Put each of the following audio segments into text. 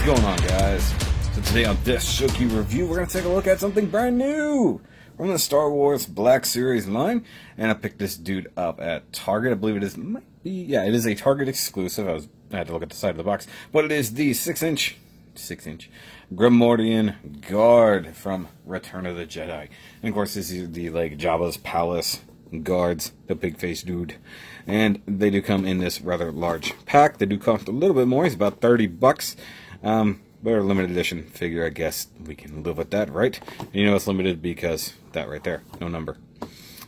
going on, guys? So today on this Shoki review, we're going to take a look at something brand new from the Star Wars Black Series line. And I picked this dude up at Target. I believe it is a Target exclusive. I had to look at the side of the box. But it is the 6-inch Grimoirian Guard from Return of the Jedi. And of course, this is the Jabba's Palace guards, the pig-faced dude. And they do come in this rather large pack. They do cost a little bit more. It's about $30. But a limited edition figure, I guess we can live with that, right? And you know it's limited because that right there, no number.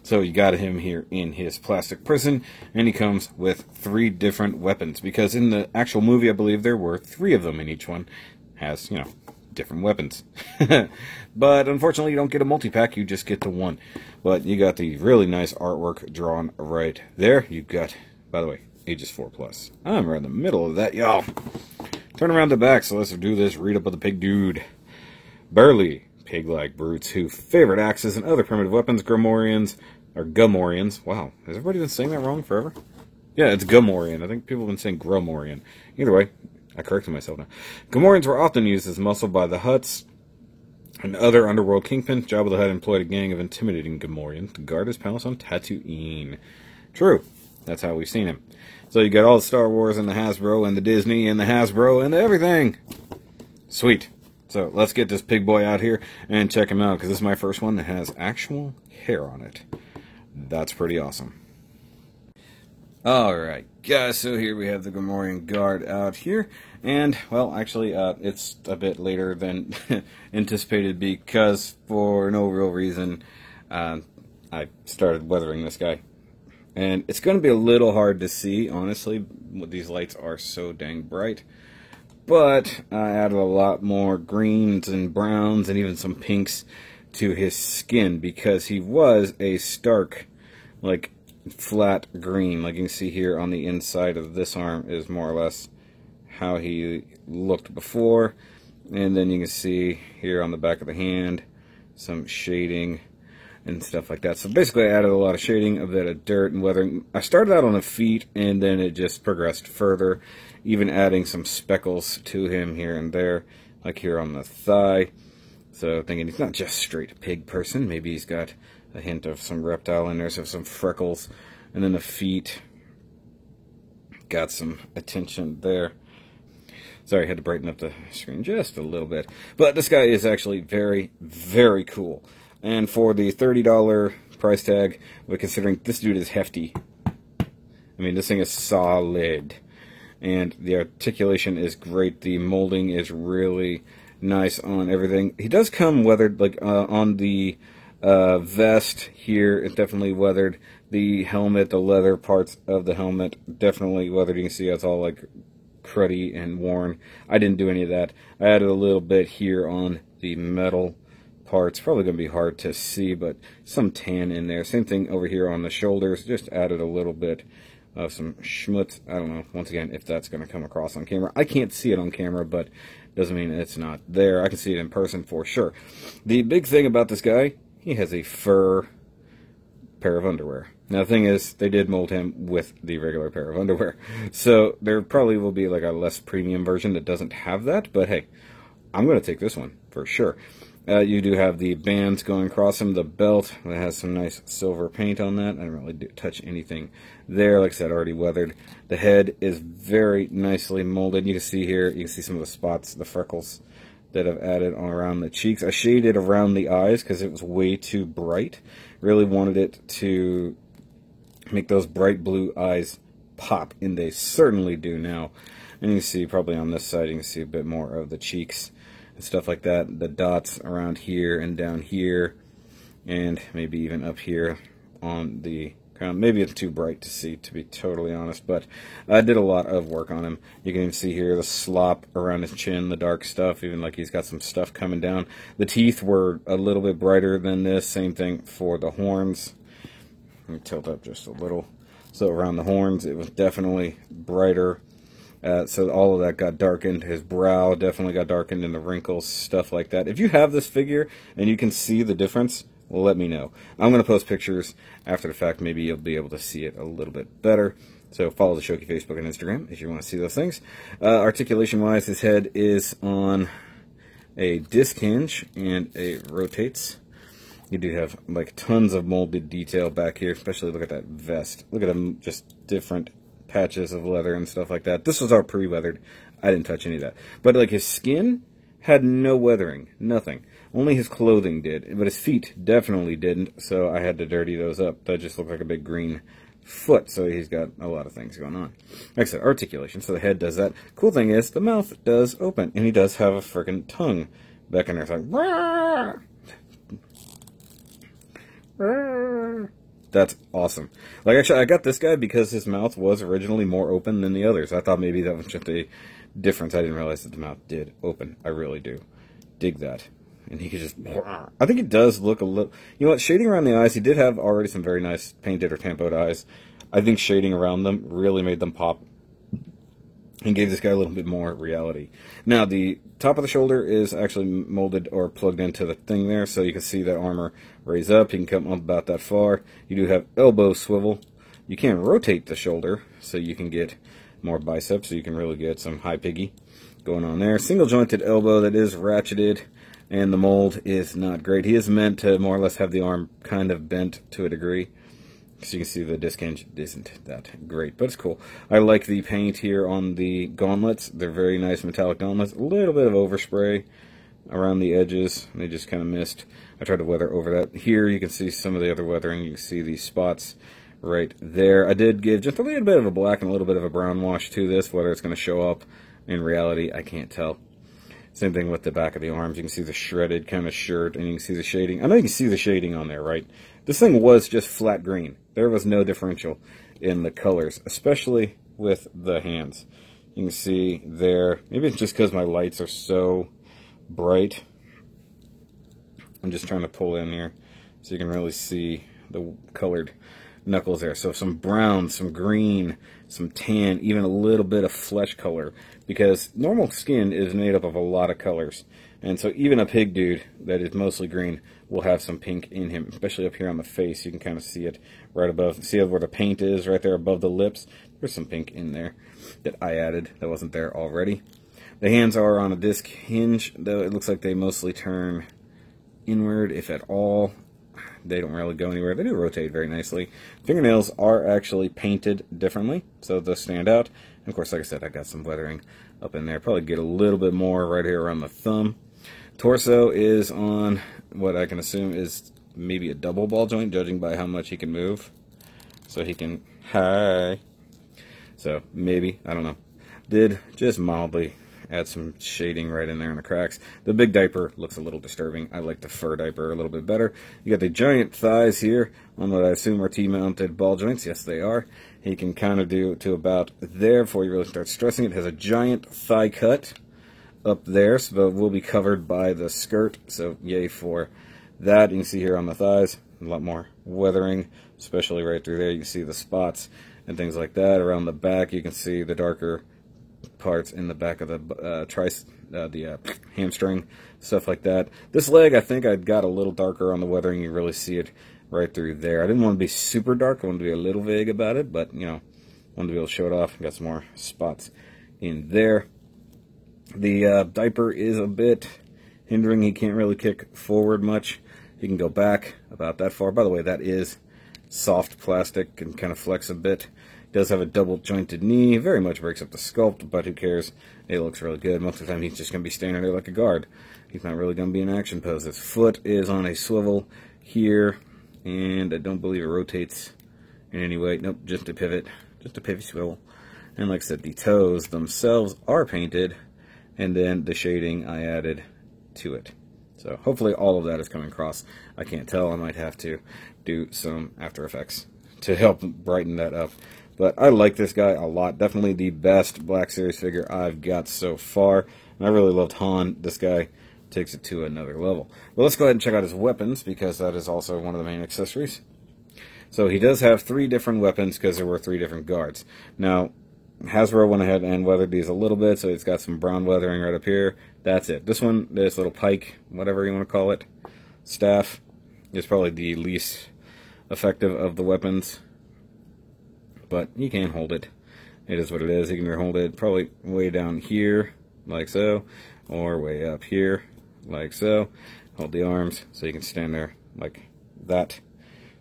So you got him here in his plastic prison, and he comes with 3 different weapons. Because in the actual movie, I believe there were 3 of them, and each one has, different weapons. But unfortunately, you don't get a multi-pack, you just get the one. But you got the really nice artwork drawn right there. You've got, by the way, ages 4+. I'm right in the middle of that, y'all. Turn around the back, so let's do this read up of the pig dude. Burly, pig-like brutes who favored axes and other primitive weapons, Grimoirians, or Gamorreans. Wow, has everybody been saying that wrong forever? Yeah, it's Gamorrean. I think people have been saying Grimoirian. Either way, I corrected myself now. Gamorreans were often used as muscle by the Hutts and other underworld kingpins. Jabba the Hutt employed a gang of intimidating Gamorreans to guard his palace on Tatooine. True, that's how we've seen him. So you got all the Star Wars and the Hasbro and the Disney and the Hasbro and everything. Sweet. So let's get this pig boy out here and check him out, because this is my first one that has actual hair on it. That's pretty awesome. Alright, guys, so here we have the Grimoirian Guard out here. And, well, actually, it's a bit later than anticipated because, for no real reason, I started weathering this guy. And it's going to be a little hard to see, honestly. These lights are so dang bright. But I added a lot more greens and browns and even some pinks to his skin, because he was a stark, flat green. Like you can see here on the inside of this arm is more or less how he looked before. And then you can see here on the back of the hand some shading and stuff like that. So basically I added a lot of shading, a bit of dirt and weathering. I started out on the feet and then it just progressed further, even adding some speckles to him here and there, like here on the thigh. So thinking he's not just straight pig person, maybe he's got a hint of some reptile in there, so some freckles. And then the feet got some attention there. Sorry, I had to brighten up the screen just a little bit. But this guy is actually very, very cool. And for the $30 price tag, we're considering this dude is hefty. I mean, this thing is solid. And the articulation is great. The molding is really nice on everything. He does come weathered, on the vest here, it's definitely weathered. The helmet, the leather parts of the helmet, definitely weathered. You can see it's all cruddy and worn. I didn't do any of that. I added a little bit here on the metal parts. Probably going to be hard to see, but some tan in there. Same thing over here on the shoulders. Just added a little bit of some schmutz. I don't know, once again, if that's going to come across on camera. I can't see it on camera, but doesn't mean it's not there. I can see it in person for sure. The big thing about this guy, he has a fur pair of underwear. Now, the thing is, they did mold him with the regular pair of underwear. So there probably will be a less premium version that doesn't have that, but hey, I'm going to take this one for sure. You do have the bands going across him, the belt that has some nice silver paint on that. I didn't really touch anything there. Like I said, already weathered. The head is very nicely molded. You can see here, you can see some of the spots, the freckles that I've added on around the cheeks. I shaded around the eyes because it was way too bright. Really wanted it to make those bright blue eyes pop, and they certainly do now. And you can see probably on this side, you can see a bit more of the cheeks and stuff like that. The dots around here and down here, and maybe even up here on the crown. Maybe it's too bright to see, to be totally honest, but I did a lot of work on him. You can even see here the slop around his chin, the dark stuff, even he's got some stuff coming down. The teeth were a little bit brighter than this. Same thing for the horns. Let me tilt up just a little. So around the horns, it was definitely brighter. So all of that got darkened. His brow definitely got darkened, and the wrinkles, stuff like that. If you have this figure and you can see the difference, let me know. I'm going to post pictures after the fact. Maybe you'll be able to see it a little bit better. So follow the Shoki Facebook and Instagram if you want to see those things. Articulation-wise, his head is on a disc hinge, and it rotates. You do have like tons of molded detail back here, especially look at that vest. Look at them, just different patches of leather and stuff like that. This was all pre-weathered. I didn't touch any of that. But like his skin had no weathering, nothing. Only his clothing did, but his feet definitely didn't, so I had to dirty those up. That just looked like a big green foot, so he's got a lot of things going on. Like I said, articulation, so the head does that. Cool thing is, the mouth does open, and he does have a freaking tongue back in there. It's like, Rah! Rah! That's awesome. Like, actually, I got this guy because his mouth was originally more open than the others. I thought maybe that was just a difference. I didn't realize that the mouth did open. I really do dig that. And he could just... I think it does look a little... You know what? Shading around the eyes, he did have already some very nice painted or tempoed eyes. I think shading around them really made them pop and gave this guy a little bit more reality. Now, the top of the shoulder is actually molded or plugged into the thing there, so you can see that armor raise up. You can come up about that far. You do have elbow swivel. You can rotate the shoulder, so you can get more biceps, so you can really get some high piggy going on there. Single jointed elbow that is ratcheted, and the mold is not great. He is meant to more or less have the arm kind of bent to a degree. So you can see the disc hinge isn't that great, but it's cool. I like the paint here on the gauntlets. They're very nice metallic gauntlets. A little bit of overspray around the edges. They just kind of missed. I tried to weather over that. Here you can see some of the other weathering. You can see these spots right there. I did give just a little bit of a black and a little bit of a brown wash to this. Whether it's going to show up in reality, I can't tell. Same thing with the back of the arms. You can see the shredded kind of shirt, and you can see the shading. I know you can see the shading on there, right? This thing was just flat green. There was no differential in the colors, especially with the hands. You can see there, maybe it's just because my lights are so bright. I'm just trying to pull in here so you can really see the colored knuckles there. So some brown, some green, some tan, even a little bit of flesh color, because normal skin is made up of a lot of colors. And so even a pig dude that is mostly green will have some pink in him, especially up here on the face. You can kind of see it right above. See where the paint is right there above the lips? There's some pink in there that I added that wasn't there already. The hands are on a disc hinge, though it looks like they mostly turn inward, if at all. They don't really go anywhere. They do rotate very nicely. Fingernails are actually painted differently, so they'll stand out. And of course, like I said, I got some weathering up in there. Probably get a little bit more right here around the thumb. Torso is on what I can assume is maybe a double ball joint, judging by how much he can move. So he can... Hi! So, maybe. I don't know. Did just mildly add some shading right in there in the cracks. The big diaper looks a little disturbing. I like the fur diaper a little bit better. You got the giant thighs here on what I assume are T-mounted ball joints. Yes, they are. He can kind of do to about there before you really start stressing it. It has a giant thigh cut up there, so it will be covered by the skirt. So, yay for that. You can see here on the thighs, a lot more weathering, especially right through there. You can see the spots and things like that. Around the back, you can see the darker parts in the back of the hamstring, stuff like that. This leg, I think I got a little darker on the weathering. You really see it right through there. I didn't want to be super dark. I wanted to be a little vague about it, but, you know, wanted to be able to show it off. Got some more spots in there. The diaper is a bit hindering. He can't really kick forward much. He can go back about that far. By the way, that is soft plastic and kind of flex a bit. Does have a double jointed knee. Very much breaks up the sculpt, but who cares? It looks really good. Most of the time he's just going to be standing there like a guard. He's not really going to be in action pose. His foot is on a swivel here, and I don't believe it rotates in any way. Nope, just a pivot. Just a pivot swivel. And like I said, the toes themselves are painted, and then the shading I added to it. So hopefully all of that is coming across. I can't tell. I might have to do some After Effects to help brighten that up. But I like this guy a lot. Definitely the best Black Series figure I've got so far. And I really loved Han. This guy takes it to another level. Well, let's go ahead and check out his weapons, because that is also one of the main accessories. So he does have 3 different weapons, because there were 3 different guards. Now, Hasbro went ahead and weathered these a little bit, so it's got some brown weathering right up here. That's it. This one, this little pike, whatever you want to call it, staff, is probably the least effective of the weapons. but you can hold it. It is what it is. You can hold it probably way down here, like so, or way up here, like so. Hold the arms so you can stand there like that.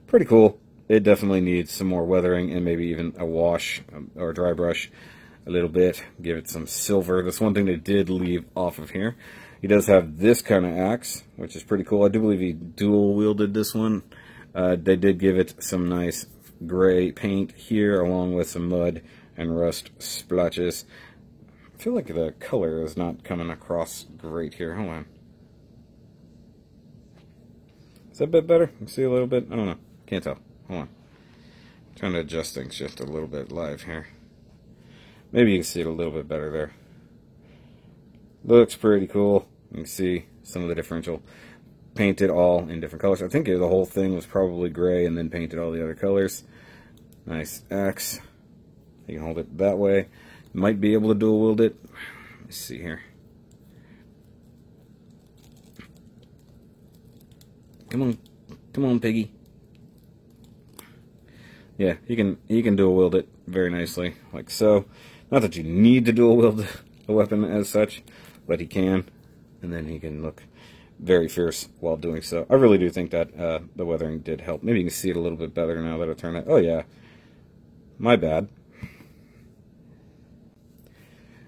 Pretty cool. It definitely needs some more weathering and maybe even a wash or a dry brush a little bit. Give it some silver. That's one thing they did leave off of here. He does have this kind of axe, which is pretty cool. I do believe he dual wielded this one. They did give it some nice gray paint here along with some mud and rust splotches. I feel like the color is not coming across great here. Hold on. Is that a bit better? You see a little bit? I don't know. Can't tell. Hold on. I'm trying to adjust things just a little bit live here. Maybe you can see it a little bit better there. Looks pretty cool. You can see some of the differential. Painted all in different colors. I think the whole thing was probably gray and then painted all the other colors. Nice axe. You can hold it that way. Might be able to dual wield it. Let's see here. Come on. Come on, piggy. Yeah, you can dual wield it very nicely, like so. Not that you need to dual wield a weapon as such, but he can, and then he can look very fierce while doing so. I really do think that the weathering did help. Maybe you can see it a little bit better now that I turned it. Oh yeah, my bad.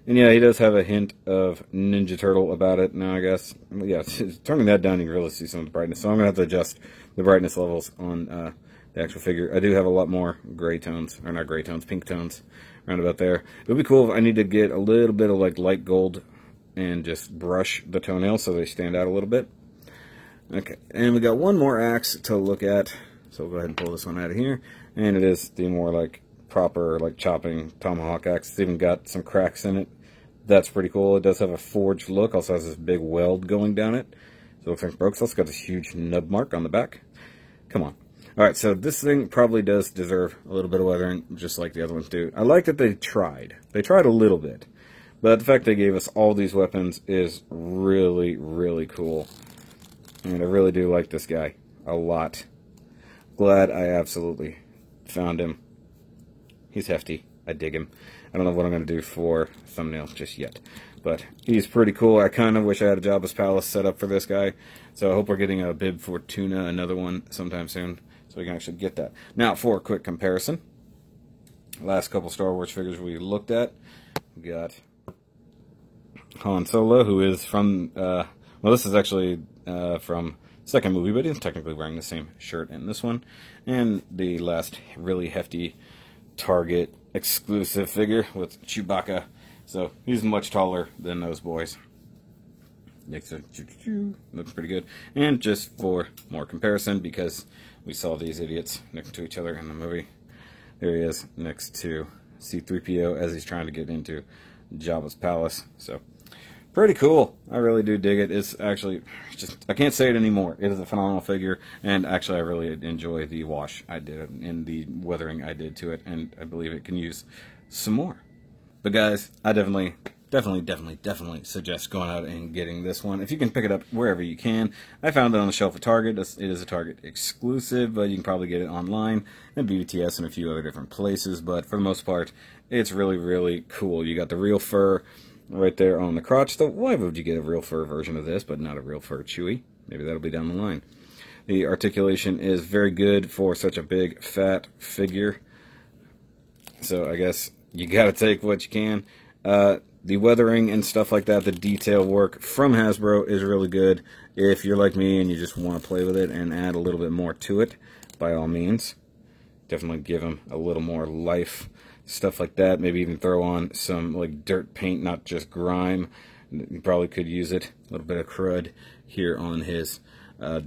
And yeah, he does have a hint of Ninja Turtle about it now, I guess. Yeah, turning that down, you can really see some of the brightness. So I'm going to have to adjust the brightness levels on the actual figure. I do have a lot more gray tones, or not gray tones, pink tones, around about there. It would be cool if I need to get a little bit of like light gold and just brush the toenails so they stand out a little bit. Okay, and we got one more axe to look at. So we'll go ahead and pull this one out of here. And it is the more like proper like chopping tomahawk axe. It's even got some cracks in it. That's pretty cool. It does have a forged look. Also has this big weld going down it. So it looks like it broke. It's also got this huge nub mark on the back. Come on. Alright, so this thing probably does deserve a little bit of weathering, just like the other ones do. I like that they tried. They tried a little bit. But the fact they gave us all these weapons is really, really cool. And I really do like this guy a lot. Glad I absolutely found him. He's hefty. I dig him. I don't know what I'm going to do for thumbnail just yet. But he's pretty cool. I kind of wish I had a Jabba's Palace set up for this guy. So I hope we're getting a Bib Fortuna, another one, sometime soon. So we can actually get that. Now, for a quick comparison. Last couple Star Wars figures we looked at. We got Han Solo, who is from... well, this is actually from the second movie, but he's technically wearing the same shirt in this one. And the last really hefty Target exclusive figure with Chewbacca. So he's much taller than those boys. Looks pretty good. And just for more comparison, because we saw these idiots next to each other in the movie, there he is next to C-3PO as he's trying to get into Jabba's palace. So pretty cool. I really do dig it. It's actually just, I can't say it anymore. It is a phenomenal figure, and actually I really enjoy the wash I did and the weathering I did to it, and I believe it can use some more. But guys, I definitely suggest going out and getting this one. If you can pick it up wherever you can. I found it on the shelf at Target. It is a Target exclusive, but you can probably get it online at BBTS and a few other different places. But for the most part, it's really, really cool. You got the real fur right there on the crotch. So why would you get a real fur version of this, but not a real fur Chewie? Maybe that'll be down the line. The articulation is very good for such a big, fat figure. So I guess you gotta take what you can. The weathering and stuff like that, the detail work from Hasbro is really good. If you're like me and you just want to play with it and add a little bit more to it, by all means, definitely give them a little more life. Stuff like that. Maybe even throw on some like dirt paint, not just grime. You probably could use it. A little bit of crud here on his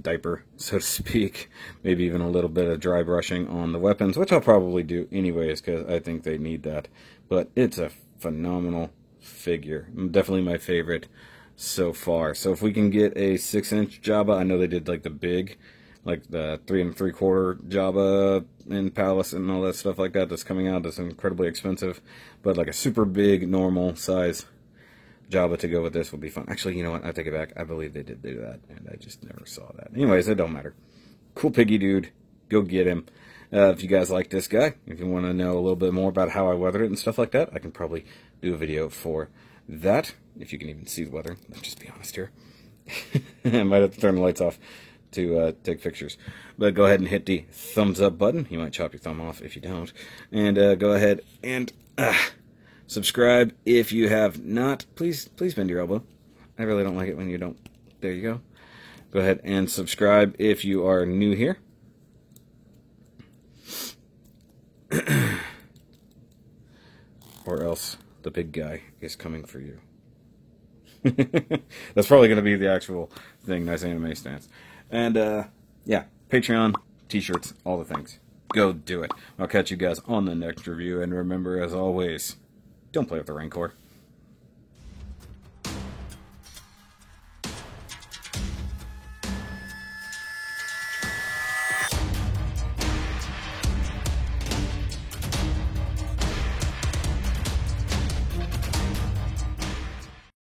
diaper, so to speak. Maybe even a little bit of dry brushing on the weapons, which I'll probably do anyways because I think they need that. But it's a phenomenal figure. Definitely my favorite so far. So if we can get a 6-inch Jabba, I know they did like the big, like the 3 3/4 Jabba in Palace and all that stuff like that that's coming out. That's incredibly expensive, but like a super big normal size Jabba to go with this would be fun. Actually, you know what? I take it back. I believe they did do that, and I just never saw that. Anyways, it don't matter. Cool piggy dude. Go get him. If you guys like this guy, if you want to know a little bit more about how I weathered it and stuff like that, I can probably do a video for that. If you can even see the weather, let's just be honest here. I might have to turn the lights off to take pictures. But go ahead and hit the thumbs up button. You might chop your thumb off if you don't. And go ahead and subscribe if you have not. Please bend your elbow. I really don't like it when you don't. There you go. Go ahead and subscribe if you are new here. Or else the big guy is coming for you. That's probably going to be the actual thing, Nice Anime Stance. And, yeah, Patreon, t-shirts, all the things. Go do it. I'll catch you guys on the next review, and remember, as always, don't play with the Rancor.